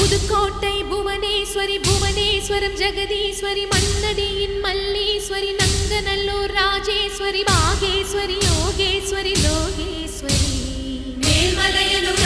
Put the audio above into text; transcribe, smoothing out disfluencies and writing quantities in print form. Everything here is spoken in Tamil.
புதுக்கோட்டை புவனேஸ்வரி புவனேஸ்வரம் ஜெகதீஸ்வரி மண்ணடியின் மல்லீஸ்வரி நங்கநல்லூர் ராஜேஸ்வரி பாகேஸ்வரி யோகேஸ்வரி லோகேஸ்வரி மேல்மலையனூர்